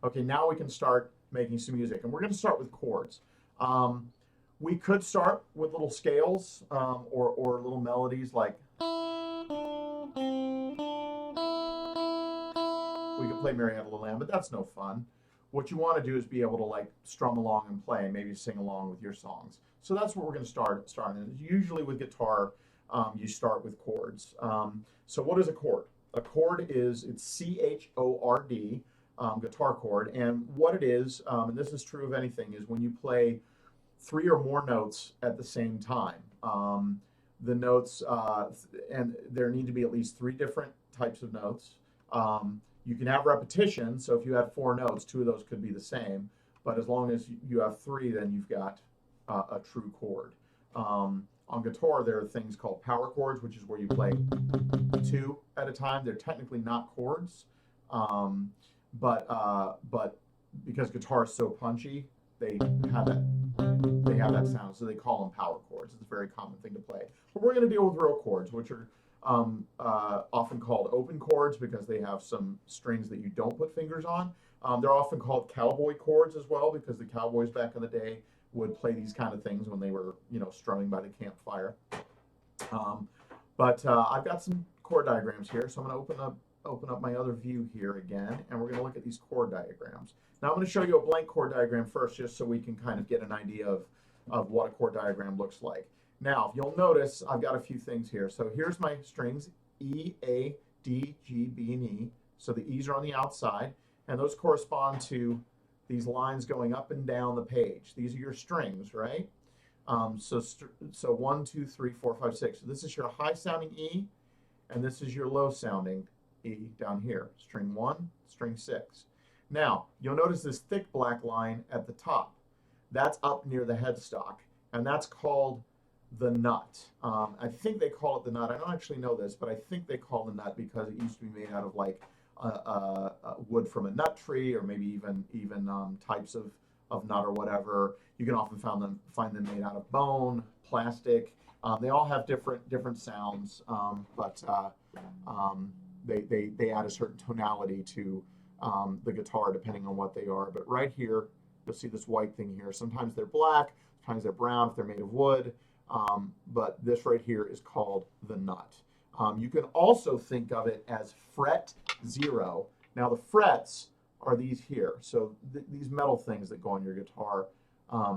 Okay, now we can start making some music, and we're going to start with chords. Um, we could start with little scales or little melodies like we could play Mary Had a Little Lamb, but that's no fun. What you want to do is be able to like strum along and play, maybe sing along with your songs. So that's what we're going to start. And usually with guitar, you start with chords. So what is a chord? A chord is it's C-H-O-R-D, guitar chord, and what it is, and this is true of anything, is when you play three or more notes at the same time. The notes, and there need to be at least three different types of notes. You can have repetition, so if you had four notes, two of those could be the same, but as long as you have three, then you've got a true chord. On guitar, there are things called power chords, which is where you play two at a time. They're technically not chords, but because guitar is so punchy, they have that sound, so they call them power chords. It's a very common thing to play. But we're going to deal with real chords, which are often called open chords because they have some strings that you don't put fingers on. They're often called cowboy chords as well because the cowboys back in the day would play these kind of things when they were, strumming by the campfire. But I've got some chord diagrams here, so I'm going to open up my other view here again, and we're going to look at these chord diagrams. Now I'm going to show you a blank chord diagram first, just so we can kind of get an idea of what a chord diagram looks like. Now, if you'll notice, I've got a few things here. So here's my strings, E, A, D, G, B, and E. So the E's are on the outside, and those correspond to these lines going up and down the page. These are your strings, right? So 1, 2, 3, 4, 5, 6. So this is your high sounding E, and this is your low sounding E down here. String 1, string 6. Now, you'll notice this thick black line at the top. That's up near the headstock, and that's called the nut. I think they call it the nut. I don't actually know this, but I think they call the nut because it used to be made out of like wood from a nut tree, or maybe even types of nut or whatever. You can often find them made out of bone, plastic. They all have different sounds, but they add a certain tonality to the guitar depending on what they are. But right here, you'll see this white thing here. Sometimes they're black, sometimes they're brown if they're made of wood. But this right here is called the nut. You can also think of it as fret 0. Now the frets are these here. So these metal things that go on your guitar,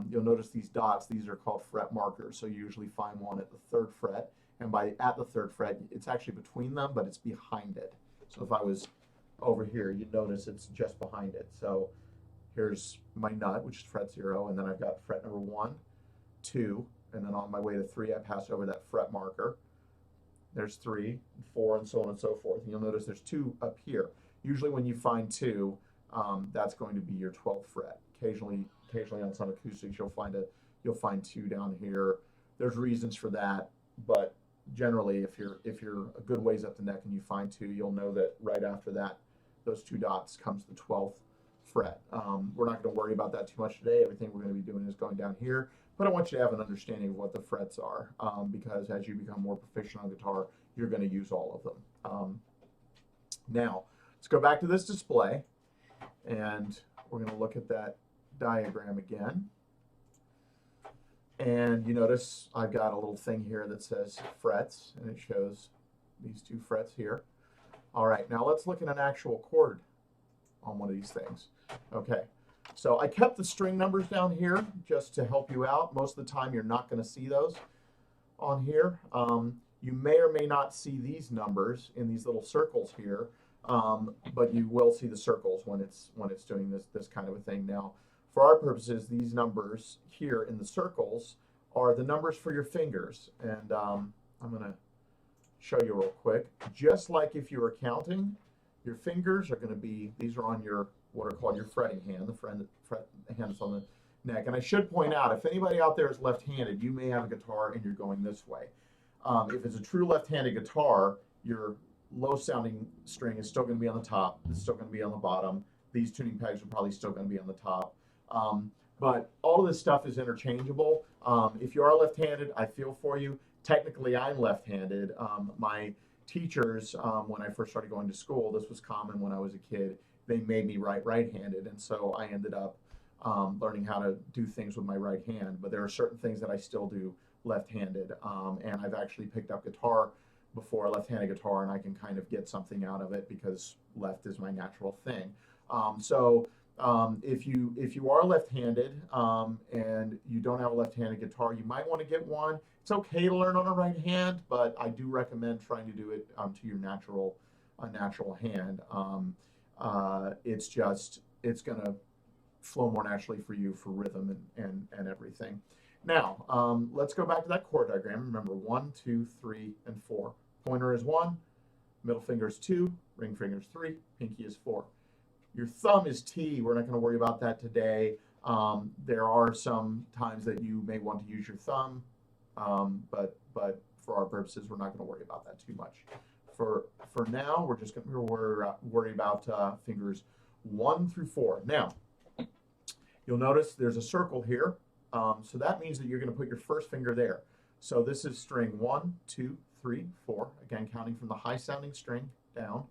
you'll notice these dots. These are called fret markers. So you usually find one at the 3rd fret. And at the 3rd fret, it's actually between them, but it's behind it. So if I was over here, you'd notice it's just behind it. So here's my nut, which is fret 0, and then I've got fret number 1, 2, and then on my way to 3, I pass over that fret marker. There's 3, 4, and so on and so forth. And you'll notice there's 2 up here. Usually when you find 2, that's going to be your 12th fret. Occasionally on some acoustics, you'll find 2 down here. There's reasons for that, but generally, if you're a good ways up the neck and you find 2, you'll know that right after that, those 2 dots comes the 12th fret. We're not going to worry about that too much today. Everything we're going to be doing is going down here, but I want you to have an understanding of what the frets are, because as you become more proficient on guitar, you're going to use all of them. Now, let's go back to this display, and we're going to look at that diagram again. And you notice I've got a little thing here that says frets, and it shows these 2 frets here. All right, now let's look at an actual chord on one of these things. Okay, so I kept the string numbers down here just to help you out. Most of the time you're not going to see those on here. You may or may not see these numbers in these little circles here, but you will see the circles when it's doing this kind of a thing. Now, for our purposes, these numbers here in the circles are the numbers for your fingers. And I'm going to show you real quick. Just like if you were counting, your fingers are going to be, these are on your, what are called your fretting hand, the fret hand is on the neck. And I should point out, if anybody out there is left-handed, you may have a guitar and you're going this way. If it's a true left-handed guitar, your low-sounding string is still going to be on the top. It's still going to be on the bottom. These tuning pegs are probably still going to be on the top. But all of this stuff is interchangeable. If you are left-handed, I feel for you. Technically, I'm left-handed. My teachers, when I first started going to school, this was common when I was a kid, they made me write right-handed, and so I ended up learning how to do things with my right hand. But there are certain things that I still do left-handed, and I've actually picked up guitar before, left-handed guitar, and I can kind of get something out of it because left is my natural thing. If you are left-handed and you don't have a left-handed guitar, you might want to get one. It's okay to learn on a right hand, but I do recommend trying to do it to your natural hand. It's gonna flow more naturally for you for rhythm and everything. Now, let's go back to that chord diagram. Remember, 1, 2, 3, and 4. Pointer is 1, middle finger is 2, ring finger is 3, pinky is 4. Your thumb is T. We're not going to worry about that today. There are some times that you may want to use your thumb, but for our purposes, we're not going to worry about that too much. For now, we're just going to worry about fingers 1 through 4. Now, you'll notice there's a circle here, so that means that you're going to put your first finger there. So this is string 1, 2, 3, 4. Again, counting from the high-sounding string down.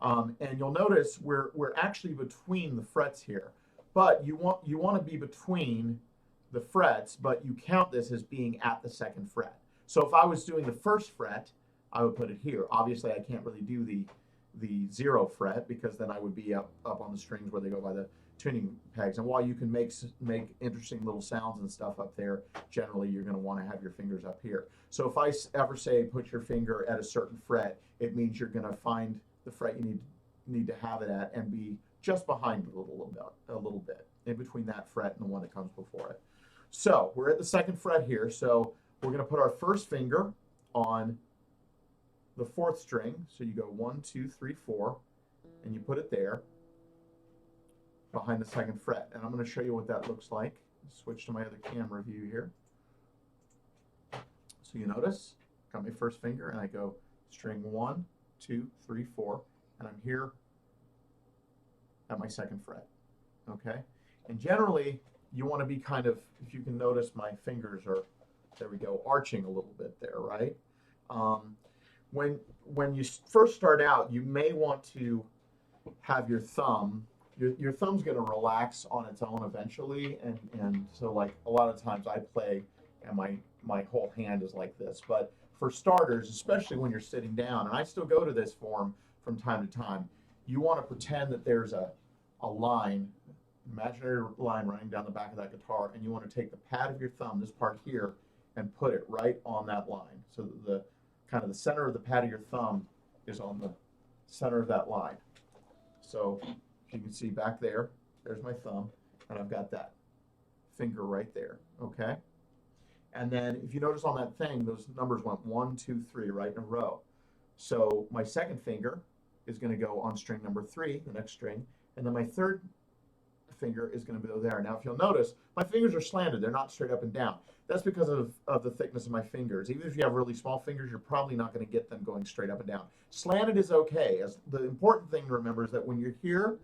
And you'll notice we're actually between the frets here, but you want to be between the frets, but you count this as being at the second fret. So if I was doing the first fret, I would put it here. Obviously, I can't really do the 0 fret because then I would be up on the strings where they go by the tuning pegs. And while you can make interesting little sounds and stuff up there, generally you're going to want to have your fingers up here. So if I ever say put your finger at a certain fret, it means you're going to find the fret you need to have it at and be just behind it a little bit in between that fret and the one that comes before it. So we're at the second fret here, so we're going to put our first finger on the 4th string. So you go 1, 2, 3, 4, and you put it there behind the second fret. And I'm going to show you what that looks like. Switch to my other camera view here. So you notice, got my first finger, and I go string 1, 2, 3, 4, and I'm here at my second fret. Okay, and generally you want to be kind of, if you can notice, my fingers are, there we go, arching a little bit there, right? When you first start out, you may want to have your thumb. Your thumb's going to relax on its own eventually, and so like a lot of times I play and my whole hand is like this, but for starters, especially when you're sitting down, and I still go to this form from time to time, you want to pretend that there's a line, imaginary line running down the back of that guitar, and you want to take the pad of your thumb, this part here, and put it right on that line. So that the kind of the center of the pad of your thumb is on the center of that line. So if you can see back there, there's my thumb, and I've got that finger right there, okay? And then if you notice on that thing, those numbers went 1, 2, 3 right in a row. So my second finger is going to go on string number 3, the next string, and then my third finger is going to go there. Now if you'll notice, my fingers are slanted, they're not straight up and down. That's because of the thickness of my fingers. Even if you have really small fingers, you're probably not going to get them going straight up and down. Slanted is okay. As the important thing to remember is that when you're here,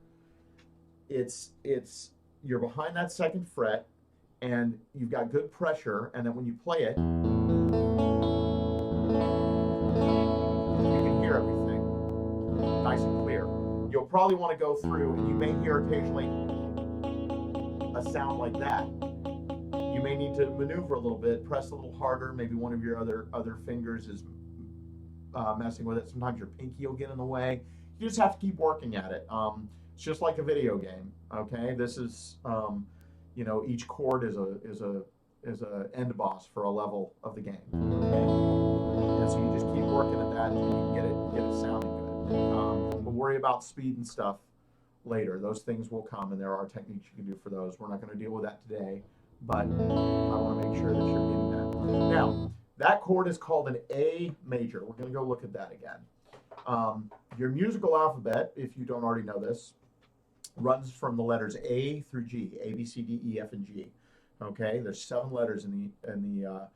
you're behind that second fret, and you've got good pressure, and then when you play it, you can hear everything nice and clear. You'll probably want to go through, and you may hear occasionally a sound like that. You may need to maneuver a little bit, press a little harder. Maybe one of your other fingers is messing with it. Sometimes your pinky will get in the way. You just have to keep working at it. It's just like a video game. Okay, this is you know, each chord is a end boss for a level of the game. Okay? And so you just keep working at that until you can get it sounding good. But worry about speed and stuff later. Those things will come, and there are techniques you can do for those. We're not going to deal with that today, but I want to make sure that you're getting that. Now, that chord is called an A major. We're going to go look at that again. Your musical alphabet, if you don't already know this, runs from the letters A through G, A, B, C, D, E, F, and G. Okay, there's 7 letters in the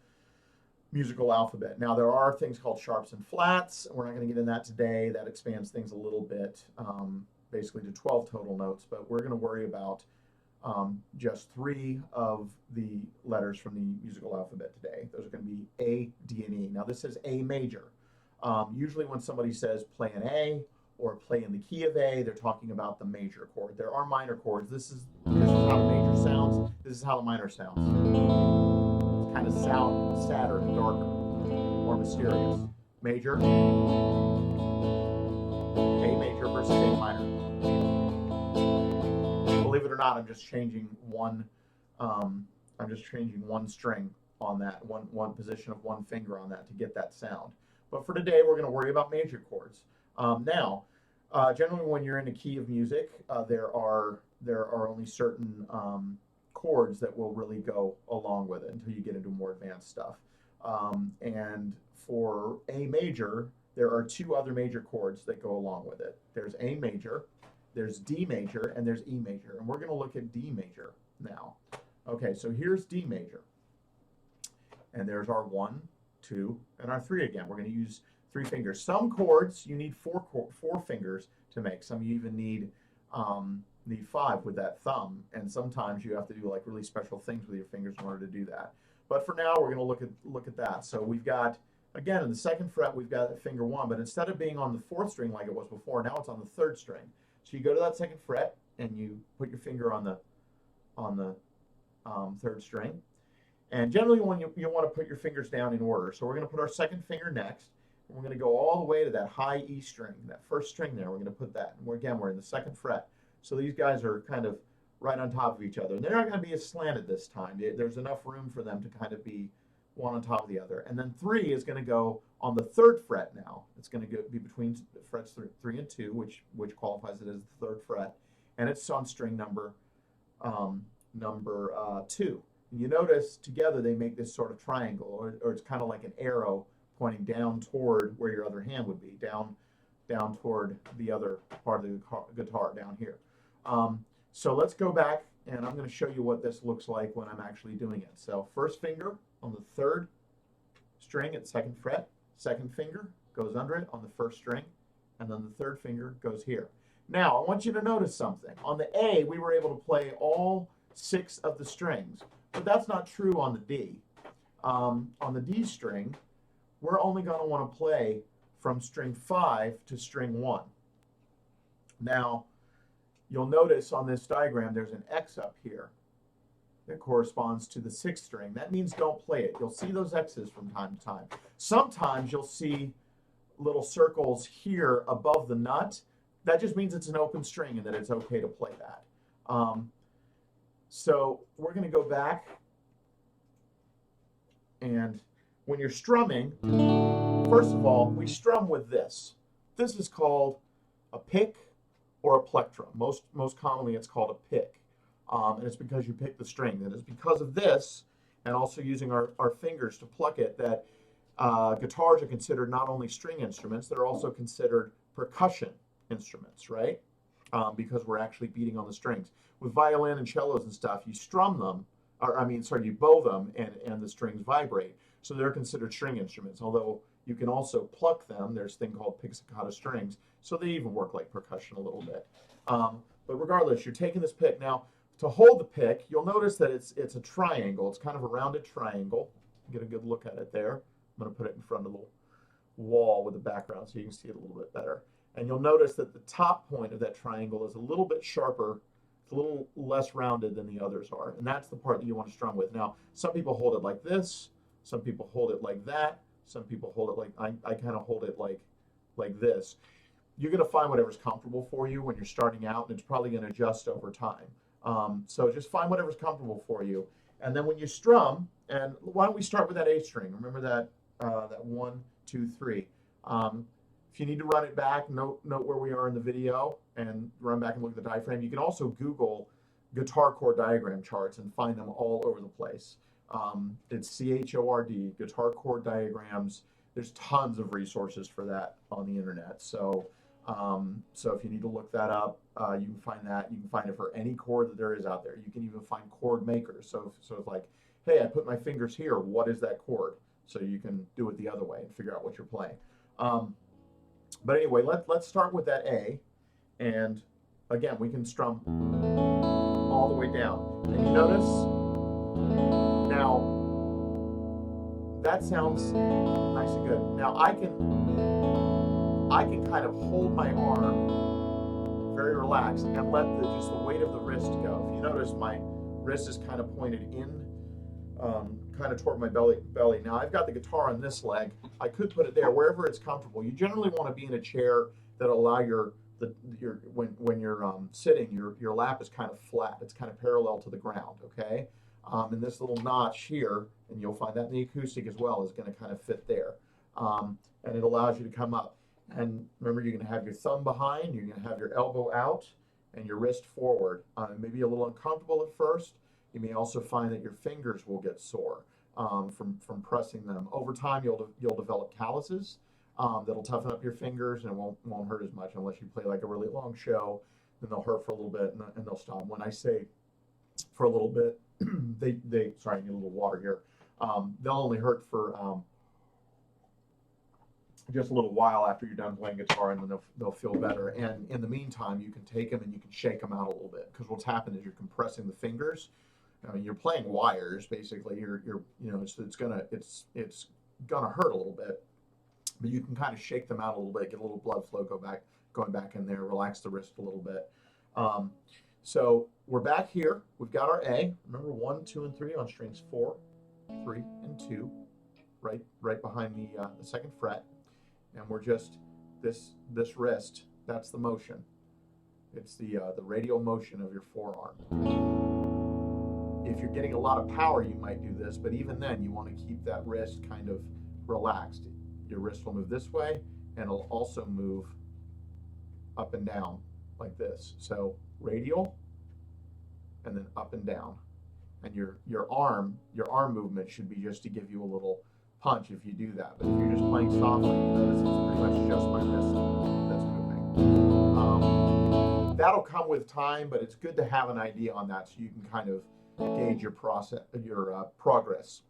musical alphabet. Now there are things called sharps and flats. We're not going to get into that today. That expands things a little bit, basically to 12 total notes. But we're going to worry about just 3 of the letters from the musical alphabet today. Those are going to be A, D, and E. Now this is A major. Usually when somebody says play an A or play in the key of A. They're talking about the major chord. There are minor chords. This is how the major sounds. This is how the minor sounds. It's kind of sound sadder, darker, more mysterious. Major, A major versus A minor. Believe it or not, I'm just changing one. I'm just changing one string on that, one position of one finger on that to get that sound. But for today, we're going to worry about major chords. Generally, when you're in a key of music, there are only certain chords that will really go along with it until you get into more advanced stuff. And for A major, there are two other major chords that go along with it. There's A major, there's D major, and there's E major. And we're going to look at D major now. Okay, so here's D major. And there's our 1, 2, and our 3 again. We're going to use 3 fingers. Some chords you need 4 fingers to make. Some you even need 5 with that thumb, and sometimes you have to do like really special things with your fingers in order to do that. But for now, we're going to look at that. So we've got, again, in the 2nd fret, we've got finger 1, but instead of being on the 4th string like it was before, now it's on the 3rd string. So you go to that 2nd fret and you put your finger on the 3rd string. And generally, when you want to put your fingers down in order. So we're going to put our 2nd finger next. And we're going to go all the way to that high E string, that 1st string there. We're going to put that. And we're in the 2nd fret. So these guys are kind of right on top of each other. And they're not going to be as slanted this time. There's enough room for them to kind of be one on top of the other. And then 3 is going to go on the 3rd fret now. It's going to be between frets 3 and 2, which qualifies it as the 3rd fret. And it's on string number 2. And you notice together they make this sort of triangle, or it's kind of like an arrow pointing down toward where your other hand would be, down toward the other part of the guitar down here. So let's go back, and I'm going to show you what this looks like when I'm actually doing it. So 1st finger on the 3rd string at 2nd fret, 2nd finger goes under it on the 1st string, and then the 3rd finger goes here. Now, I want you to notice something. On the A, we were able to play all 6 of the strings. But that's not true on the D. On the D string, we're only going to want to play from string 5 to string 1. Now, you'll notice on this diagram there's an X up here that corresponds to the 6th string. That means don't play it. You'll see those X's from time to time. Sometimes you'll see little circles here above the nut. That just means it's an open string and that it's okay to play that. So we're going to go back, and when you're strumming, first of all, we strum with this. This is called a pick or a plectrum. Most commonly it's called a pick, and it's because you pick the string. And it's because of this, and also using our fingers to pluck it, that guitars are considered not only string instruments, they're also considered percussion instruments, right? Because we're actually beating on the strings. With violin and cellos and stuff, you strum them, you bow them, and the strings vibrate. So they're considered string instruments, although you can also pluck them. There's a thing called pizzicato strings, so they even work like percussion a little bit. But regardless, you're taking this pick. Now, to hold the pick, you'll notice that it's a triangle. It's kind of a rounded triangle. Get a good look at it there. I'm going to put it in front of the wall with the background so you can see it a little bit better. And you'll notice that the top point of that triangle is a little bit sharper. It's a little less rounded than the others are. And that's the part that you want to strum with. Now, some people hold it like this. Some people hold it like that. Some people hold it like, I kind of hold it like this. You're going to find whatever's comfortable for you when you're starting out, and it's probably going to adjust over time. So just find whatever's comfortable for you. And then when you strum, and why don't we start with that A string? Remember that 1, 2, 3. If you need to run it back, note where we are in the video and run back and look at the diaphragm. You can also Google guitar chord diagram charts and find them all over the place. It's CHORD, guitar chord diagrams. There's tons of resources for that on the internet. So if you need to look that up, you can find that. You can find it for any chord that there is out there. You can even find chord makers. So it's like, hey, I put my fingers here. What is that chord? So you can do it the other way and figure out what you're playing. But anyway, let's start with that A, and again, we can strum all the way down. And you notice, now, that sounds nice and good. Now, I I can kind of hold my arm very relaxed and let just the weight of the wrist go. If you notice, my wrist is kind of pointed in, kind of toward my belly. Now I've got the guitar on this leg. I could put it there wherever it's comfortable. You generally want to be in a chair that allow when you're sitting, your lap is kind of flat. It's kind of parallel to the ground. Okay, and this little notch here, and you'll find that in the acoustic as well, is going to kind of fit there, and it allows you to come up. And remember, you're going to have your thumb behind, you're going to have your elbow out, and your wrist forward. It may be a little uncomfortable at first. You may also find that your fingers will get sore from pressing them. Over time, you'll develop calluses that'll toughen up your fingers, and it won't hurt as much unless you play like a really long show. Then they'll hurt for a little bit, and they'll stop. When I say for a little bit, sorry, I need a little water here. They'll only hurt for just a little while after you're done playing guitar, and then they'll feel better. And in the meantime, you can take them and you can shake them out a little bit, because what's happened is you're compressing the fingers. I mean, you're playing wires basically. It's gonna hurt a little bit, but you can kind of shake them out a little bit, get a little blood flow going back in there, relax the wrist a little bit. So we're back here. We've got our A. Remember 1, 2, and 3 on strings 4, 3, and 2, right behind the second fret. And we're just this wrist. That's the motion. It's the radial motion of your forearm. If you're getting a lot of power, you might do this, but even then, you want to keep that wrist kind of relaxed. Your wrist will move this way, and it'll also move up and down like this. So radial, and then up and down. And your arm movement should be just to give you a little punch if you do that. But if you're just playing softly, you notice it's pretty much just my wrist that's moving. That'll come with time, but it's good to have an idea on that so you can kind of gauge your progress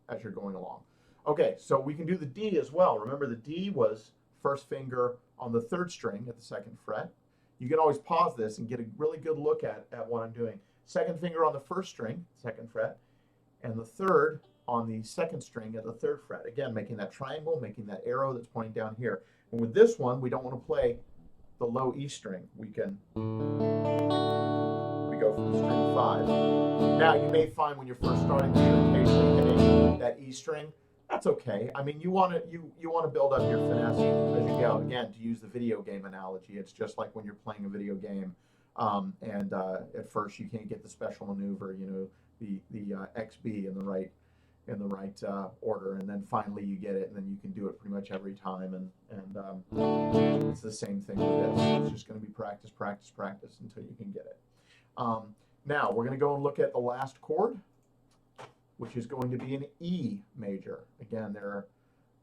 as you're going along. Okay, so we can do the D as well. Remember, the D was first finger on the 3rd string at the 2nd fret. You can always pause this and get a really good look at what I'm doing. 2nd finger on the 1st string, 2nd fret, and the 3rd on the 2nd string at the 3rd fret. Again, making that triangle, making that arrow that's pointing down here. And with this one, we don't want to play the low E string. We go from string 5. Now, you may find when you're first starting that you're occasionally hitting that E string. That's okay. I mean, you want to build up your finesse as you go. Again, to use the video game analogy, it's just like when you're playing a video game, and at first you can't get the special maneuver, the XB in the right order, and then finally you get it, and then you can do it pretty much every time. And it's the same thing with this. It's just going to be practice, practice, practice until you can get it. Now we're going to go and look at the last chord, which is going to be an E major. Again, there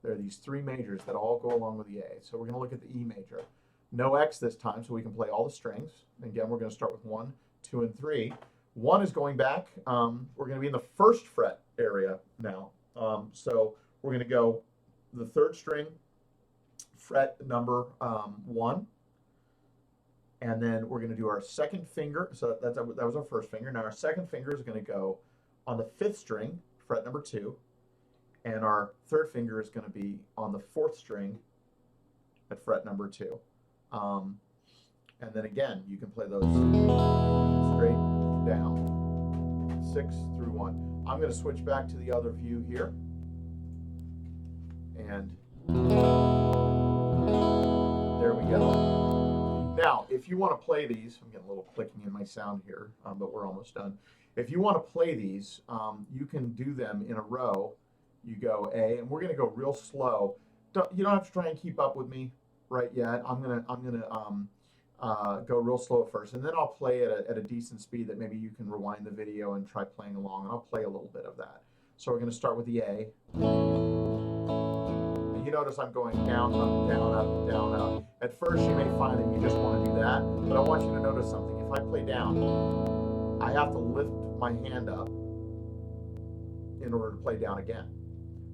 are these 3 majors that all go along with the A. So we're going to look at the E major. No X this time, so we can play all the strings. Again, we're going to start with 1, 2, and 3. 1 is going back. We're going to be in the 1st fret area now. So we're going to go the 3rd string, fret number 1. And then we're going to do our 2nd finger. So that was our 1st finger. Now our 2nd finger is going to go on the 5th string, fret number 2. And our 3rd finger is going to be on the 4th string at fret number 2. And then again, you can play those straight down, 6 through 1. I'm going to switch back to the other view here. And there we go. Now, if you want to play these, I'm getting a little clicking in my sound here, but we're almost done. If you want to play these, you can do them in a row. You go A, and we're going to go real slow. You don't have to try and keep up with me right yet. I'm gonna go real slow at first, and then I'll play it at a decent speed that maybe you can rewind the video and try playing along, and I'll play a little bit of that. So we're going to start with the A. And you notice I'm going down, up, down, up, down, up. At first, you may find that you just want to do that, but I want you to notice something. If I play down, I have to lift my hand up in order to play down again.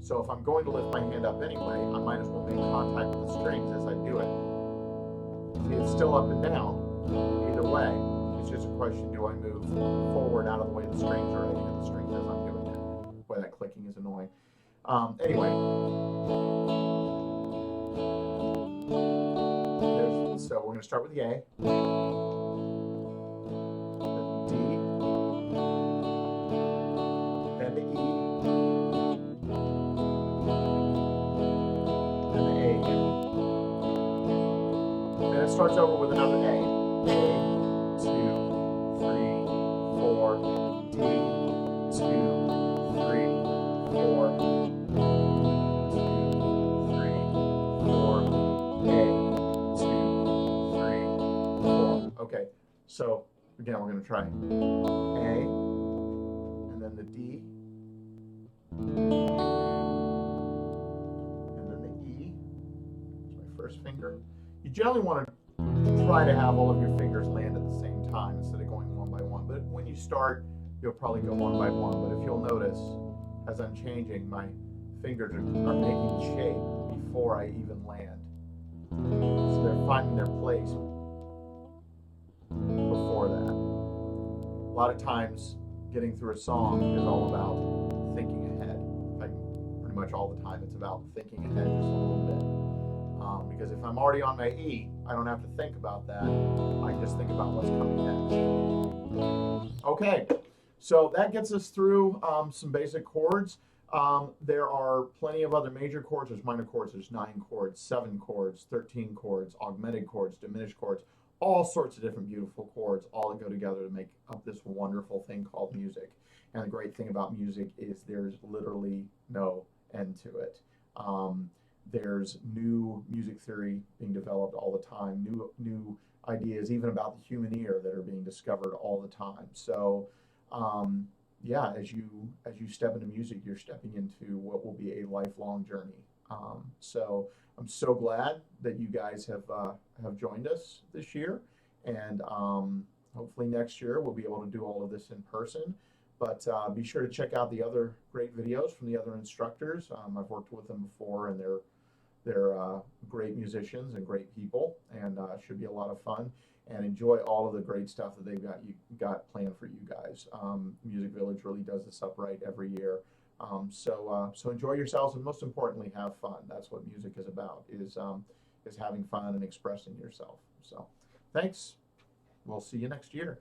So if I'm going to lift my hand up anyway, I might as well make contact with the strings as I do it. See, it's still up and down. Either way, it's just a question, do I move forward out of the way the strings are hitting the strings as I'm doing it? Boy, that clicking is annoying. Anyway. So we're going to start with the A, the D, then the E, then the A again. Then it starts over with another A. A, 2, 3, 4, D, 2, 3, 4, 2, 3, 4, A, 2, 3, 4. Okay, so again, we're going to try A, and then the D, and then the E. That's my first finger. You generally want to try to have all of your fingers land at the same time instead of going one by one. But when you start, you'll probably go one by one. But if you'll notice, as I'm changing, my fingers are making the shape before I even land. So they're finding their place before that. A lot of times, getting through a song is all about thinking ahead. Pretty much all the time, it's about thinking ahead just a little bit. Because if I'm already on my E, I don't have to think about that. I just think about what's coming next. Okay, so that gets us through some basic chords. There are plenty of other major chords. There's minor chords. There's 9 chords, 7 chords, 13 chords, augmented chords, diminished chords, all sorts of different beautiful chords, all that go together to make up this wonderful thing called music. And the great thing about music is there's literally no end to it. There's new music theory being developed all the time, new ideas even about the human ear that are being discovered all the time. So yeah, as you step into music, you're stepping into what will be a lifelong journey. So I'm so glad that you guys have joined us this year, and hopefully next year we'll be able to do all of this in person. But be sure to check out the other great videos from the other instructors. I've worked with them before, and they're great musicians and great people, and should be a lot of fun. And enjoy all of the great stuff that they've got planned for you guys. Music Village really does this up right every year. So enjoy yourselves, and most importantly, have fun. That's what music is about, is having fun and expressing yourself. So thanks. We'll see you next year.